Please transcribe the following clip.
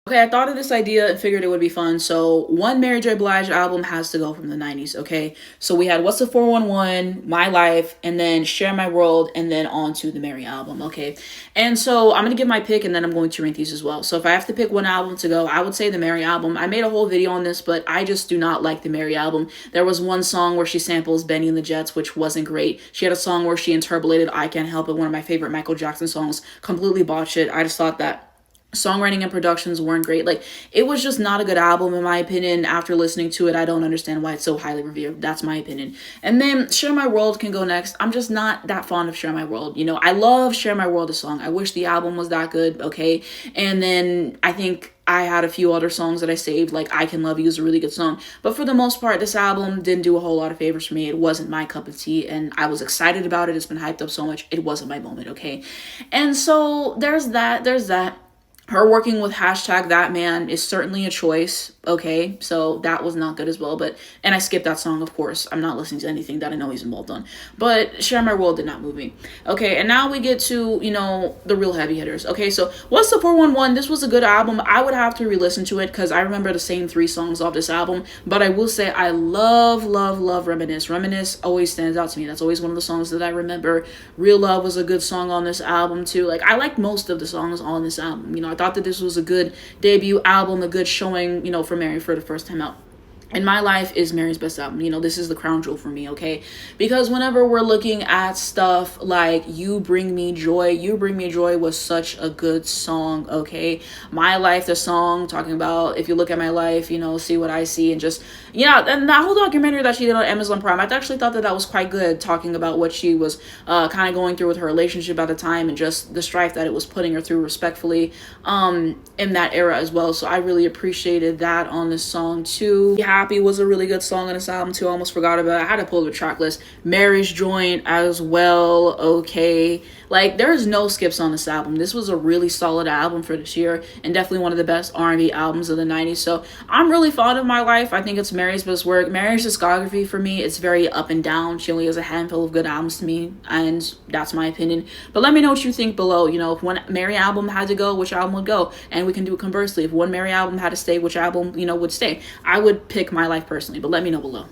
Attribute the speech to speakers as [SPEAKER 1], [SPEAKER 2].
[SPEAKER 1] Okay, I thought of this idea and figured it would be fun. So one Mary J. Blige album has to go from the 90s, okay? So we had What's the 411, My Life, and then Share My World, and then on to the Mary album, okay? And so I'm going to give my pick, and then I'm going to rank these as well. So if I have to pick one album to go, I would say the Mary album. I made a whole video on this, but I just do not like the Mary album. There was one song where she samples Benny and the Jets, which wasn't great. She had a song where she interpolated I Can't Help It, one of my favorite Michael Jackson songs, completely botched it. I just thought that songwriting and productions weren't great. Like, it was just not a good album in my opinion. After listening to it, I don't understand why it's so highly revered. That's my opinion. And then Share My World can go next. I'm just not that fond of Share My World. You know, I love Share My World, the song. I wish the album was that good, okay? And then I think I had a few other songs that I saved, like I Can Love You is a really good song. But for the most part, this album didn't do a whole lot of favors for me. It wasn't my cup of tea, and I was excited about it. It's been hyped up so much. It wasn't my moment, okay? And so there's that. Her working with hashtag that man is certainly a choice, okay? So that was not good as well. And I skipped that song, of course. I'm not listening to anything that I know he's involved on. But Share My World did not move me. Okay, and now we get to, the real heavy hitters. Okay, so What's the 411? This was a good album. I would have to re-listen to it because I remember the same 3 songs off this album. But I will say I love Reminisce. Reminisce always stands out to me. That's always one of the songs that I remember. Real Love was a good song on this album too. Like, I like most of the songs on this album. I thought that this was a good debut album, a good showing, for Mary for the first time out. And My Life is Mary's best album. This is the crown jewel for me, okay? Because whenever we're looking at stuff like You Bring Me Joy was such a good song, okay? My Life, the song talking about if you look at my life, see what I see, and just, and that whole documentary that she did on Amazon Prime, I actually thought that was quite good, talking about what she was kind of going through with her relationship at the time and just the strife that it was putting her through respectfully in that era as well. So I really appreciated that on this song too. Happy was a really good song on this album too. I almost forgot about it. I had to pull the track list. Marriage Joint as well. Okay. Like, there's no skips on this album. This was a really solid album for this year and definitely one of the best R&B albums of the 90s. So I'm really fond of My Life. I think it's Mary's best work. Mary's discography for me, it's very up and down. She only has a handful of good albums to me, and that's my opinion. But let me know what you think below. If one Mary album had to go, which album would go? And we can do it conversely. If one Mary album had to stay, which album, would stay? I would pick My Life personally, but let me know below.